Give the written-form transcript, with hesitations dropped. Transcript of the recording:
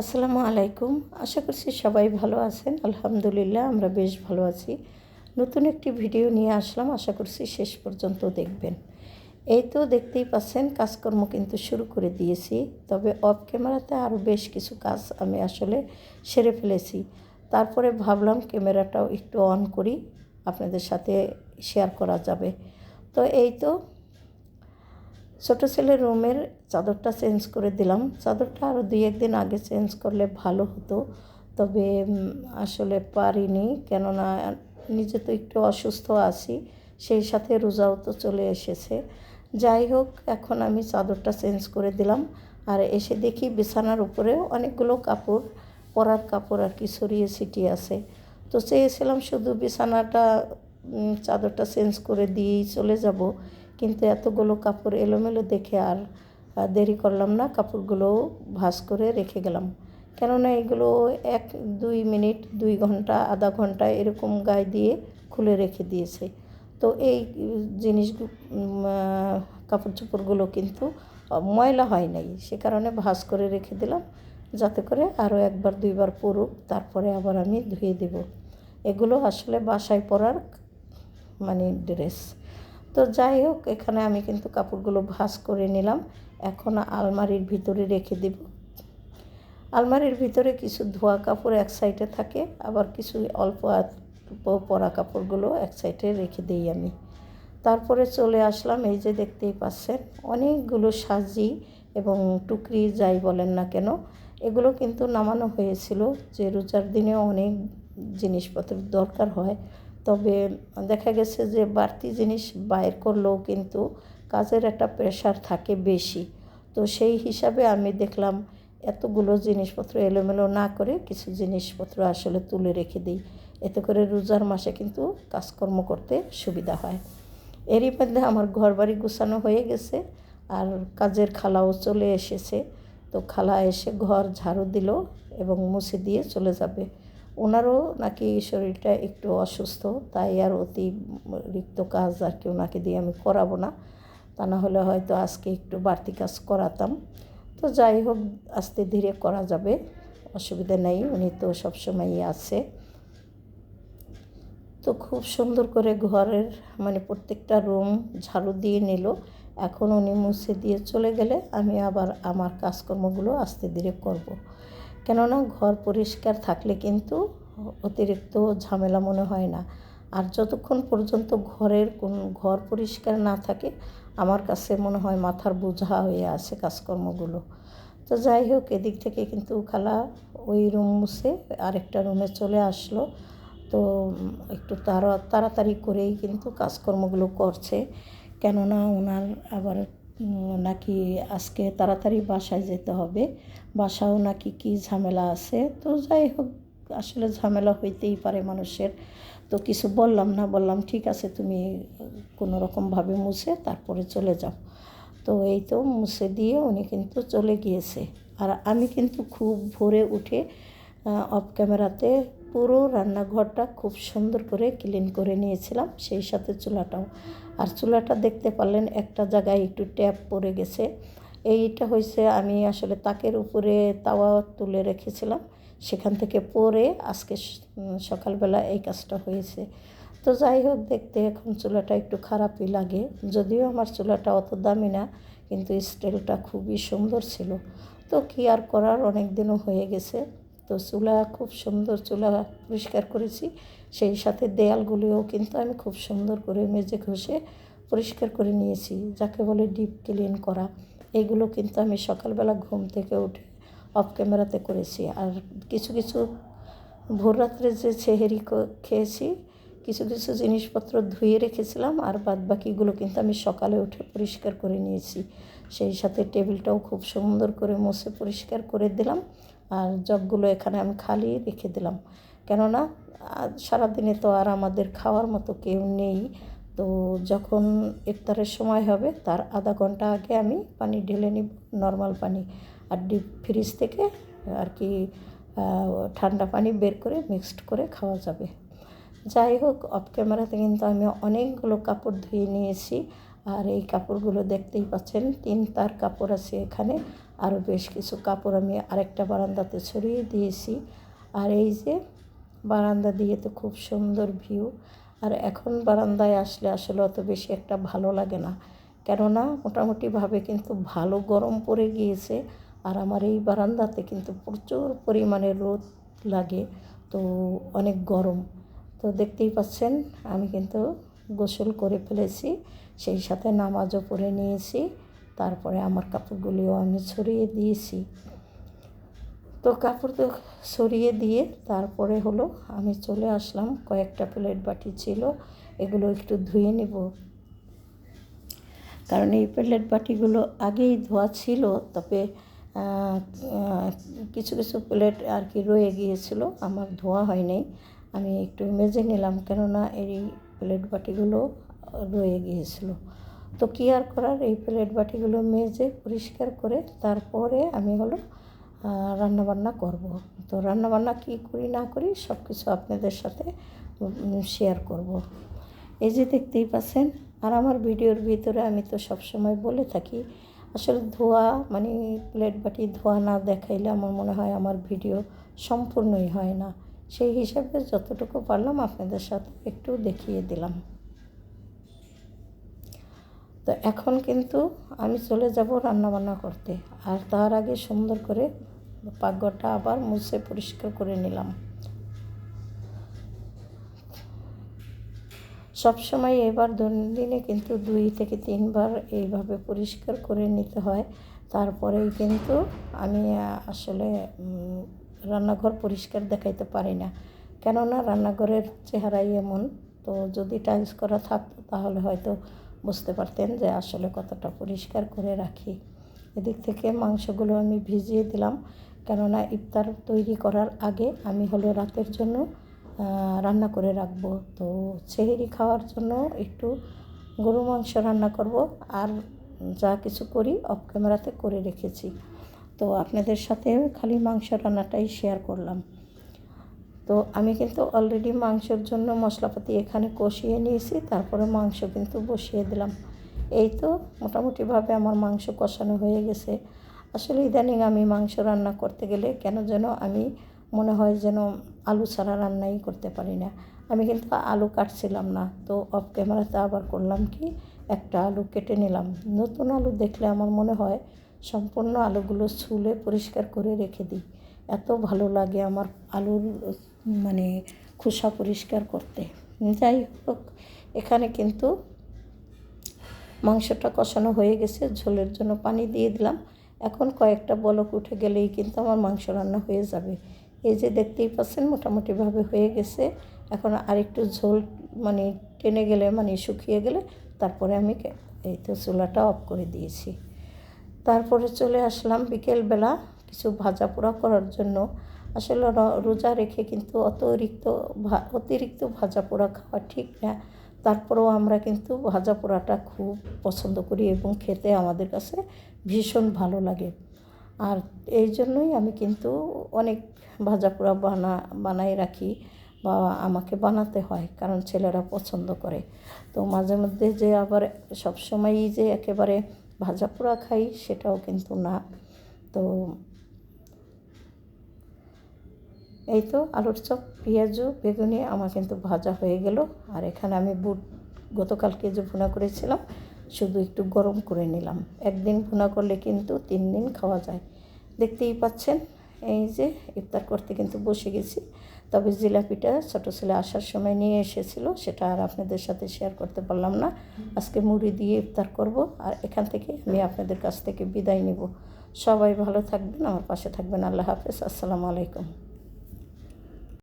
আসসালামু আলাইকুম। আশা করছি সবাই ভালো আছেন। আলহামদুলিল্লাহ আমরা বেশ ভালো আছি। নতুন একটি ভিডিও নিয়ে আসলাম, আশা করছি শেষ পর্যন্ত দেখবেন। এই তো দেখতেই পাচ্ছেন কাজকর্ম কিন্তু শুরু করে দিয়েছি, তবে অফ ক্যামেরাতে আরও বেশ কিছু কাজ আমি আসলে সেরে ফেলেছি। তারপরে ভাবলাম ক্যামেরাটাও একটু অন করি, আপনাদের সাথে শেয়ার করা যাবে। তো এই তো ছোটো ছেলের রুমের চাদরটা চেঞ্জ করে দিলাম। চাদরটা আরও 2-1 দিন আগে চেঞ্জ করলে ভালো হতো, তবে আসলে পারিনি, কেননা নিজে তো একটু অসুস্থ আছি, সেই সাথে রোজাও তো চলে এসেছে। যাই হোক, এখন আমি চাদরটা চেঞ্জ করে দিলাম। আর এসে দেখি বিছানার উপরে অনেকগুলো কাপড়, পরার কাপড় আর কি ছড়িয়ে ছিটিয়ে আছে। তো চেয়েছিলাম শুধু বিছানাটা চাদরটা চেঞ্জ করে দিয়েই চলে যাব, কিন্তু এতগুলো কাপড় এলোমেলো দেখে আর দেরি করলাম না, কাপড়গুলো ভাঁজ করে রেখে গেলাম। কেননা এগুলো 1-2 মিনিট, 2 ঘন্টা, আধা ঘন্টা এরকম গায়ে দিয়ে খুলে রেখে দিয়েছে। তো এই জিনিসগুলো, কাপড় চোপড়গুলো কিন্তু ময়লা হয় নাই, সে কারণে ভাঁজ করে রেখে দিলাম, যাতে করে আরও 1-2বার পরুক, তারপরে আবার আমি ধুয়ে দেব। এগুলো আসলে বাসায় পরার ড্রেস। তো যাই হোক, এখানে আমি কিন্তু কাপড়গুলো ভাঁজ করে নিলাম। এখন আলমারির ভিতরে রেখে দেব। আলমারির ভিতরে কিছু ধোয়া কাপড় এক সাইডে থাকে, আবার কিছু অল্প পরা কাপড়গুলো এক সাইডে রেখে দিই আমি। তারপরে চলে আসলাম, এই যে দেখতেই পাচ্ছেন অনেকগুলো সাজি এবং টুকরি যাই বলেন না কেন, এগুলো কিন্তু নামানো হয়েছিল, যে রোজার দিনে অনেক জিনিসপত্র দরকার হয়। তবে দেখা গেছে যে বাড়তি জিনিস বাইর করলেও কিন্তু কাজের একটা প্রেশার থাকে বেশি। তো সেই হিসাবে আমি দেখলাম এতগুলো জিনিসপত্র এলোমেলো না করে কিছু জিনিসপত্র আসলে তুলে রেখে দিই, এতে করে রোজার মাসে কিন্তু কাজকর্ম করতে সুবিধা হয়। এরই মধ্যে আমার ঘরবাড়ি গুছানো হয়ে গেছে, আর কাজের খালাও চলে এসেছে। তো খালা এসে ঘর ঝাড়ু দিল এবং মুছে দিয়ে চলে যাবে। ওনারও নাকি শরীরটা একটু অসুস্থ, তাই আর অতিরিক্ত কাজ আর কি ওনাকে দিয়ে আমি করাবো না, তা না হলে হয়তো আজকে একটু বাড়তি কাজ করাতাম। তো যাই হোক, আস্তে ধীরে করা যাবে, অসুবিধা নেই, উনি তো সবসময়ই আছে। তো খুব সুন্দর করে ঘরের প্রত্যেকটা রুম ঝাড়ু দিয়ে নিল। এখন উনি মুছে দিয়ে চলে গেলে আমি আবার আমার কাজকর্মগুলো আস্তে ধীরে করব। কেননা ঘর পরিষ্কার থাকলে কিন্তু অতিরিক্ত ঝামেলা মনে হয় না। আর যতক্ষণ পর্যন্ত ঘর পরিষ্কার না থাকে, আমার কাছে মনে হয় মাথার বোঝা হয়ে আছে কাজকর্মগুলো। তো যাই হোক, এদিক থেকে কিন্তু খালা ওই রুম মুছে আরেকটা রুমে চলে আসলো। তো একটু তাড়াতাড়ি করেই কিন্তু কাজকর্মগুলো করছে, কেননা ওনার আবার নাকি আজকে তাড়াতাড়ি বাসায় যেতে হবে, বাসাও নাকি কী ঝামেলা আছে। তো যাই হোক, আসলে ঝামেলা হইতেই পারে মানুষের। তো কিছু বললাম না, বললাম ঠিক আছে, তুমি কোনো রকমভাবে মুছে তারপরে চলে যাও। তো এই তো মুছে দিয়ে উনি কিন্তু চলে গিয়েছে। আর আমি কিন্তু খুব ভোরে উঠে অফ ক্যামেরাতে পুরো রান্নাঘরটা খুব সুন্দর করে ক্লিন করে নিয়েছিলাম, সেই সাথে চুলাটাও। আর চুলাটা দেখতে পারলেন একটা জায়গায় একটু ট্যাপ পড়ে গেছে। এইটা হয়েছে, আমি আসলে তাকের উপরে তাওয়া তুলে রেখেছিলাম, সেখান থেকে পরে আজকে সকালবেলা এই কাজটা হয়েছে। তো যাই হোক, দেখতে এখন চুলাটা একটু খারাপই লাগে, যদিও আমার চুলাটা অত দামি না, কিন্তু স্টাইলটা খুবই সুন্দর ছিল। তো কী আর করার, অনেক দিনও হয়ে গেছে। তো চুলা খুব সুন্দর, চুলা পরিষ্কার করেছি, সেই সাথে দেয়ালগুলিও কিন্তু আমি খুব সুন্দর করে মেজে ঘষে পরিষ্কার করে নিয়েছি, যাকে বলে ডিপ ক্লিন করা। এইগুলো কিন্তু আমি সকালবেলা ঘুম থেকে উঠে অফ ক্যামেরাতে করেছি। আর কিছু কিছু ভোর রাত্রে যে সেহেরি খেয়েছি, কিছু কিছু জিনিসপত্র ধুয়ে রেখেছিলাম, আর বাদবাকিগুলো কিন্তু আমি সকালে উঠে পরিষ্কার করে নিয়েছি। সেই সাথে টেবিলটাও খুব সুন্দর করে মুছে পরিষ্কার করে দিলাম। আর জগগুলো এখানে আমি খালি রেখে দিলাম, কেননা সারাদিনে তো আর আমাদের খাওয়ার মতো কেউ নেই। তো যখন ইফতারের সময় হবে তার আধা ঘন্টা আগে আমি পানি ঢেলে নিব, নর্মাল পানি, আর ডিপ ফ্রিজ থেকে আর কি ঠান্ডা পানি বের করে মিক্সড করে খাওয়া যাবে। যাই হোক, অফ ক্যামেরাতে কিন্তু আমি অনেকগুলো কাপড় ধুয়ে নিয়েছি। আর এই কাপড়গুলো দেখতেই পাচ্ছেন, 3 তার কাপড় আছে এখানে। আরও বেশ কিছু কাপড় আমি আরেকটা বারান্দাতে ছড়িয়ে দিয়েছি। আর এই যে বারান্দা দিয়ে তো খুব সুন্দর ভিউ। আর এখন বারান্দায় আসলে আসলে অত বেশি একটা ভালো লাগে না, কেননা মোটামুটিভাবে কিন্তু ভালো গরম পড়ে গিয়েছে। আর আমার এই বারান্দাতে কিন্তু প্রচুর পরিমাণে রোদ লাগে, তো অনেক গরম। তো দেখতেই পাচ্ছেন আমি কিন্তু গোসল করে ফেলেছি, সেই সাথে নামাজও পড়ে নিয়েছি। তারপরে আমার কাপড়গুলিও আমি ছড়িয়ে দিয়েছি। তো কাপড় তো ছড়িয়ে দিয়ে তারপরে হলো আমি চলে আসলাম, কয়েকটা প্লেট বাটি ছিল, এগুলো একটু ধুয়ে নেব। কারণ এই প্লেট বাটিগুলো আগেই ধোয়া ছিল, তবে কিছু কিছু প্লেট আর কি রয়ে গিয়েছিল, আমার ধোয়া হয় নাই। আমি একটু মেজে নিলাম, কেননা এই প্লেট বাটিগুলো রয়ে গিয়েছিল। তো কী আর করার, এই প্লেট বাটিগুলো মেজে পরিষ্কার করে তারপরে আমি হলো রান্নাবান্না করব। তো রান্নাবান্না কী করি না করি সব কিছু আপনাদের সাথে শেয়ার করব। এই যে দেখতেই পাচ্ছেন। আর আমার ভিডিওর ভিতরে আমি তো সবসময় বলে থাকি, আসলে ধোয়া মানে প্লেট বাটি ধোয়া না দেখাইলে আমার মনে হয় আমার ভিডিও সম্পূর্ণই হয় না। সেই হিসাবে যতটুকু পারলাম আপনাদের সাথে একটু দেখিয়ে দিলাম। তো এখন কিন্তু আমি চলে যাব রান্নাবান্না করতে। আর তার আগে সুন্দর করে পাকঘরটা আবার মুছে পরিষ্কার করে নিলাম। সবসময় এবার দিনে কিন্তু 2 থেকে 3 বার এইভাবে পরিষ্কার করে নিতে হয়। তারপরেই কিন্তু আমি আসলে রান্নাঘর পরিষ্কার দেখাইতে পারি না, কেননা রান্নাঘরের চেহারাই এমন। তো যদি টাইলস করা থাকতো তাহলে হয়তো বুঝতে পারতেন যে আসলে কতটা পরিষ্কার করে রাখি। এদিক থেকে মাংসগুলো আমি ভিজিয়ে দিলাম, কেননা ইফতার তৈরি করার আগে আমি হলো রাতের জন্য রান্না করে রাখবো। তো সেহরি খাওয়ার জন্য একটু গরু মাংস রান্না করব, আর যা কিছু করি অফ ক্যামেরাতে করে রেখেছি। তো আপনাদের সাথে খালি মাংস রান্নাটাই শেয়ার করলাম। তো আমি কিন্তু অলরেডি মাংসের জন্য মশলাপাতি এখানে কষিয়ে নিয়েছি, তারপরে মাংস কিন্তু বসিয়ে দিলাম। এই তো মোটামুটিভাবে আমার মাংস কষানো হয়ে গেছে। আসলে ইদানিং আমি মাংস রান্না করতে গেলে কেন যেন আমি মনে হয় যেন আলু ছাড়া রান্নাই করতে পারি না। আমি কিন্তু আলু কাটছিলাম না, তো অফ ক্যামেরাতে আবার করলাম কি, একটা আলু কেটে নিলাম। নতুন আলু দেখলে আমার মনে হয় সম্পূর্ণ আলুগুলো ছুলে পরিষ্কার করে রেখে দিই। এত ভালো লাগে আমার আলুর মানে খোসা পরিষ্কার করতে। যাই হোক, এখানে কিন্তু মাংসটা কষানো হয়ে গেছে, ঝোলের জন্য পানি দিয়ে দিলাম। এখন কয়েকটা বলক উঠে গেলেই কিন্তু আমার মাংস রান্না হয়ে যাবে। এই যে দেখতেই পাচ্ছেন মোটামুটিভাবে হয়ে গেছে। এখন আরেকটু ঝোল মানে টেনে গেলে মানে শুকিয়ে গেলে তারপরে আমি এই তো চুলাটা অফ করে দিয়েছি। তারপরে চলে আসলাম বিকেলবেলা কিছু ভাজা পোড়া করার জন্য। আসলে রোজা রেখে কিন্তু অতিরিক্ত ভাজা পোড়া খাওয়া ঠিক না। তারপরেও আমরা কিন্তু ভাজা পোড়াটা খুব পছন্দ করি এবং খেতে আমাদের কাছে ভীষণ ভালো লাগে। আর এই জন্যই আমি কিন্তু অনেক ভাজা পোড়া বানাই রাখি, বা আমাকে বানাতে হয়, কারণ ছেলেরা পছন্দ করে। তো মাঝে মধ্যে যে আবার সবসময়ই যে একেবারে ভাজা পোড়া খাই সেটাও কিন্তু না। তো এই তো আলুর চপ, পেঁয়াজু, বেগুনি আমার কিন্তু ভাজা হয়ে গেল। আর এখানে আমি বুট গতকালকে যে ভুনা করেছিলাম শুধু একটু গরম করে নিলাম। একদিন ভুনা করলে কিন্তু 3 দিন খাওয়া যায়। দেখতেই পাচ্ছেন এই যে ইফতার করতে কিন্তু বসে গেছি। তবে জিলাপিটা ছোটো ছেলে আসার সময় নিয়ে এসেছিল, সেটা আর আপনাদের সাথে শেয়ার করতে পারলাম না। আজকে মুড়ি দিয়ে ইফতার করব। আর এখান থেকে আমি আপনাদের কাছ থেকে বিদায় নেব। সবাই ভালো থাকবেন, আমার পাশে থাকবেন। আল্লাহ হাফেজ, আসসালামু আলাইকুম।